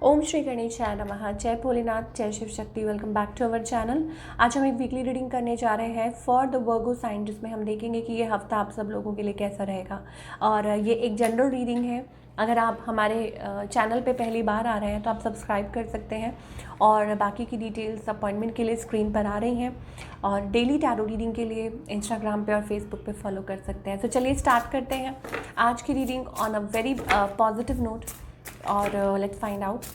ओम श्री गणेशाय नमः। जय भोलेनाथ, जय Shiv Shakti. Welcome back to our channel. आज हम एक वीकली रीडिंग करने जा रहे हैं फॉर द वर्गो साइन, जिसमें हम देखेंगे कि ये हफ्ता आप सब लोगों के लिए कैसा रहेगा। और ये एक जनरल रीडिंग है। अगर आप हमारे चैनल पे पहली बार आ रहे हैं तो आप सब्सक्राइब कर सकते हैं और बाकी की डिटेल्स अपॉइंटमेंट के लिए स्क्रीन पर आ रही हैं। और डेली टैरो रीडिंग के लिए इंस्टाग्राम पे और फेसबुक पे फॉलो कर सकते हैं। तो चलिए स्टार्ट करते हैं आज की reading on a very positive note. और let's find out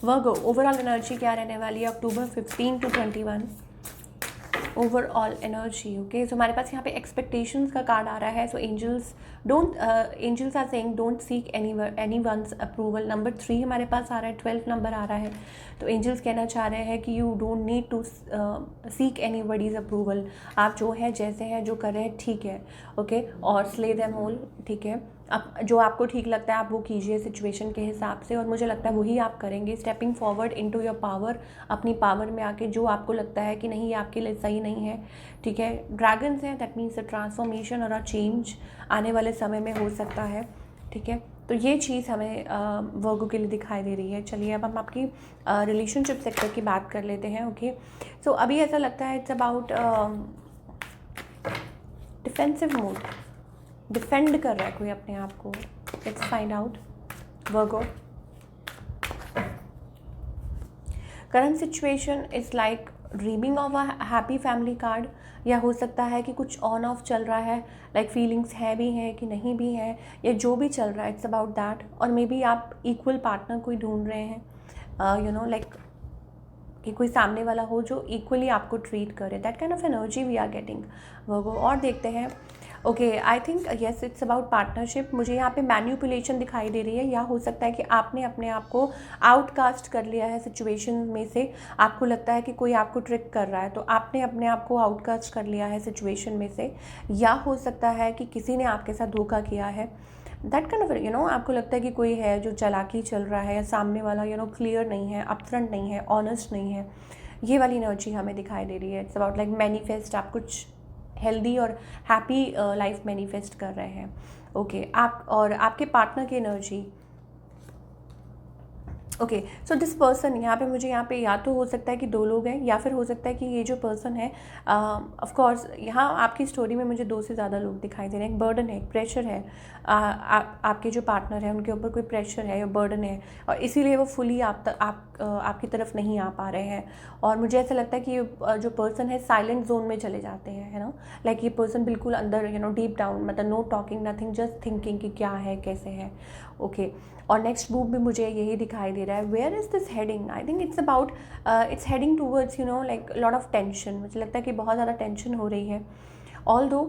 Virgo overall energy क्या रहने वाली है October 15 to 21। Overall energy, okay. So हमारे पास यहाँ पे एक्सपेक्टेशंस का कार्ड आ रहा है। So angels are saying don't seek anyone's approval. Number 3 हमारे पास आ रहा है, 12 नंबर आ रहा है। तो एंजल्स कहना चाह रहे हैं कि you don't need to seek anybody's approval. आप जो है जैसे हैं जो कर रहे हैं ठीक है, ओके। और स्ले देम होल, ठीक है। अब जो आपको ठीक लगता है आप वो कीजिए सिचुएशन के हिसाब से, और मुझे लगता है वही आप करेंगे। Stepping forward into your power, अपनी पावर में आके जो आपको लगता है कि नहीं ये आपके लिए सही नहीं है, ठीक है। ड्रैगन्स हैं, दैट मीन्स अ ट्रांसफॉर्मेशन और अ चेंज आने वाले समय में हो सकता है, ठीक है। तो ये चीज़ हमें वर्गो के लिए दिखाई दे रही है। चलिए अब हम आपकी रिलेशनशिप सेक्टर की बात कर लेते हैं, ओके। सो अभी ऐसा लगता है it's about defensive mode, defend कर रहा है कोई अपने आप को। Let's find out Virgo. Current situation is like dreaming of a happy family card, या हो सकता है कि कुछ ऑन ऑफ चल रहा है, लाइक फीलिंग्स है भी हैं कि नहीं भी है, या जो भी चल रहा है इट्स अबाउट दैट। और मे बी आप इक्वल पार्टनर कोई ढूंढ रहे हैं, यू नो लाइक कि कोई सामने वाला हो जो इक्वली आपको ट्रीट करे। That kind of energy we are getting Virgo. और देखते हैं, okay. I think yes it's about partnership. मुझे यहाँ पे मैन्युपुलेशन दिखाई दे रही है, या हो सकता है कि आपने अपने आप को आउटकास्ट कर लिया है सिचुएशन में से। आपको लगता है कि कोई आपको ट्रिक कर रहा है, तो आपने अपने आप को आउटकास्ट कर लिया है सिचुएशन में से। या हो सकता है कि किसी ने आपके साथ धोखा किया है। That kind of, you know, आपको लगता है कि कोई है जो चालाकी चल रहा है, या सामने वाला यू नो क्लियर नहीं है, अपफ्रंट नहीं है, ऑनेस्ट नहीं है। ये वाली एनर्जी हमें दिखाई दे रही है। इट्स अबाउट लाइक मैनिफेस्ट, आप कुछ हेल्दी और हैप्पी लाइफ मैनिफेस्ट कर रहे हैं, ओके। आप और आपके पार्टनर की energy, okay. So this person, यहाँ पे मुझे यहाँ पे या तो हो सकता है कि 2 लोग हैं, या फिर हो सकता है कि ये जो पर्सन है, ऑफ कोर्स यहाँ आपकी स्टोरी में मुझे 2 से ज़्यादा लोग दिखाई दे रहे हैं। एक बर्डन है, एक प्रेशर है। आपके जो पार्टनर है उनके ऊपर कोई प्रेशर है या बर्डन है, और इसीलिए वो फुली आपकी तरफ नहीं आ पा रहे हैं। और मुझे ऐसा लगता है कि जो पर्सन है साइलेंट जोन में चले जाते हैं, है ना। लाइक ये पर्सन बिल्कुल अंदर, यू नो, डीप डाउन, मतलब know talking nothing, just thinking कि क्या है कैसे है, ओके। और नेक्स्ट मूव भी मुझे यही दिखाई दे रहा है। Where is this heading? I think it's about it's heading towards, you know, like lot of tension. मुझे लगता है कि बहुत ज़्यादा टेंशन हो रही है। ऑल्दो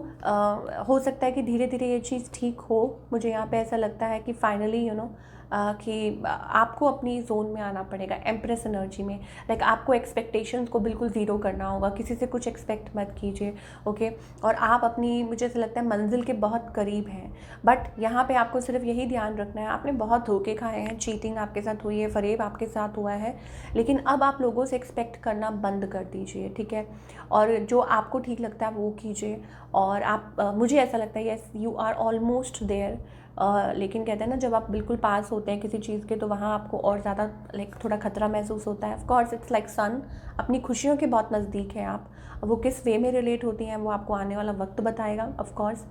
हो सकता है कि धीरे धीरे ये चीज़ ठीक हो। मुझे यहाँ पे ऐसा लगता है कि फाइनली, यू नो, कि आपको अपनी जोन में आना पड़ेगा, एम्प्रेस एनर्जी में। लाइक आपको एक्सपेक्टेशंस को बिल्कुल ज़ीरो करना होगा, किसी से कुछ एक्सपेक्ट मत कीजिए, ओके। और आप अपनी, मुझे ऐसा लगता है, मंजिल के बहुत करीब हैं। बट यहाँ पे आपको सिर्फ यही ध्यान रखना है, आपने बहुत धोखे खाए हैं, चीटिंग आपके साथ हुई है, फरेब आपके साथ हुआ है, लेकिन अब आप लोगों से एक्सपेक्ट करना बंद कर दीजिए, ठीक है। और जो आपको ठीक लगता है वो कीजिए। और आप मुझे ऐसा लगता है yes you are almost there. लेकिन कहते हैं ना, जब आप बिल्कुल पास होते हैं किसी चीज़ के, तो वहाँ आपको और ज़्यादा लाइक थोड़ा खतरा महसूस होता है। ऑफ कोर्स इट्स लाइक सन, अपनी खुशियों के बहुत नज़दीक हैं आप। वो किस वे में रिलेट होती हैं वो आपको आने वाला वक्त बताएगा, ऑफ कोर्स।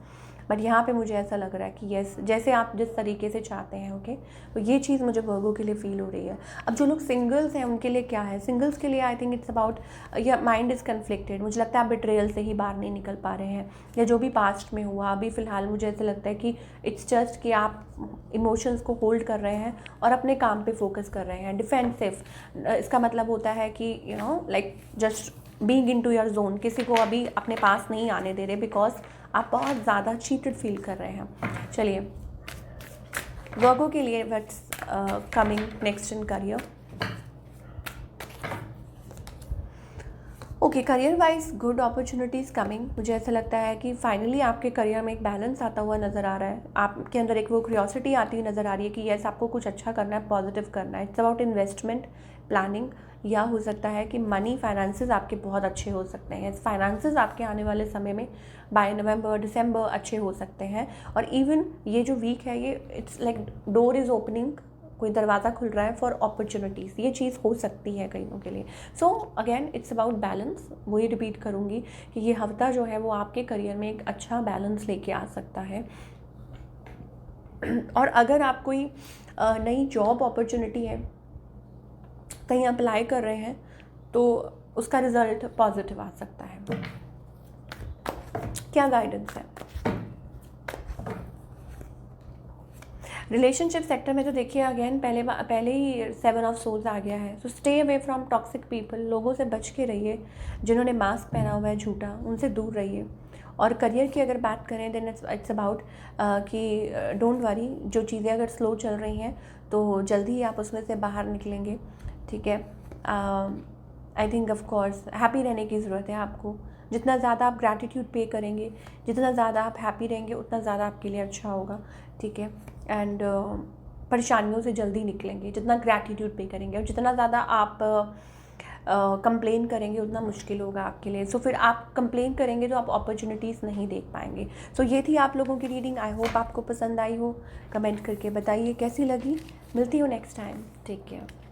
बट यहाँ पे मुझे ऐसा लग रहा है कि यस, जैसे आप जिस तरीके से चाहते हैं, ओके। तो ये चीज़ मुझे वर्गो के लिए फील हो रही है। अब जो लोग सिंगल्स हैं उनके लिए क्या है? सिंगल्स के लिए आई थिंक इट्स अबाउट, या माइंड इज़ कन्फ्लिक्टेड। मुझे लगता है आप बिट्रेयल से ही बाहर नहीं निकल पा रहे हैं, या जो भी पास्ट में हुआ अभी फ़िलहाल मुझे ऐसा लगता है कि इट्स जस्ट कि आप इमोशंस को होल्ड कर रहे हैं और अपने काम पे फोकस कर रहे हैं। डिफेंसिव, इसका मतलब होता है कि you know like just being into your zone, किसी को अभी अपने पास नहीं आने दे रहे, बिकॉज आप बहुत ज़्यादा चीटेड फील कर रहे हैं। चलिए वर्गो के लिए what's coming next in career. Okay, okay, career wise good opportunities coming. मुझे ऐसा लगता है कि फाइनली आपके करियर में एक बैलेंस आता हुआ नज़र आ रहा है, आपके अंदर एक वो क्यूरियोसिटी आती हुई नज़र आ रही है कि यस आपको कुछ अच्छा करना है, पॉजिटिव करना है। इट्स अबाउट इन्वेस्टमेंट प्लानिंग, या हो सकता है कि मनी फाइनेंसेस आपके बहुत अच्छे हो सकते हैं। फाइनेंसेस आपके आने वाले समय में बाय नवंबर दिसंबर अच्छे हो सकते हैं। और इवन ये जो वीक है, ये it's like door is opening, कोई दरवाज़ा खुल रहा है फॉर अपॉर्चुनिटीज़, ये चीज़ हो सकती है कईयों के लिए। So again it's about balance. वही रिपीट करूँगी कि ये हफ्ता जो है वो आपके करियर में एक अच्छा बैलेंस लेके आ सकता है। और अगर आप कोई नई जॉब अपॉर्चुनिटी है, कहीं अप्लाई कर रहे हैं, तो उसका रिज़ल्ट पॉजिटिव आ सकता है। क्या गाइडेंस है रिलेशनशिप सेक्टर में? तो देखिए अगेन पहले ही 7 ऑफ सोल्स आ गया है। So stay away from toxic people, लोगों से बच के रहिए। जिन्होंने मास्क पहना हुआ है झूठा, उनसे दूर रहिए। और करियर की अगर बात करें देन इट्स अबाउट कि डोंट वरी, जो चीज़ें अगर स्लो चल रही हैं तो जल्दी ही आप उसमें से बाहर निकलेंगे, ठीक है। I think of course happy रहने की ज़रूरत है आपको। जितना ज़्यादा आप ग्रैटिट्यूड पे करेंगे, जितना ज़्यादा आप हैप्पी रहेंगे, उतना ज़्यादा आपके लिए अच्छा होगा, ठीक है। एंड परेशानियों से जल्दी निकलेंगे जितना ग्रैटिट्यूड पे करेंगे। और जितना ज़्यादा आप कंप्लेन करेंगे उतना मुश्किल होगा आपके लिए। सो फिर आप कंप्लेन करेंगे तो आप अपॉर्चुनिटीज़ नहीं देख पाएंगे। सो ये थी आप लोगों की रीडिंग। आई होप आपको पसंद आई हो। कमेंट करके बताइए कैसी लगी। मिलती हूँ नेक्स्ट टाइम। Take care.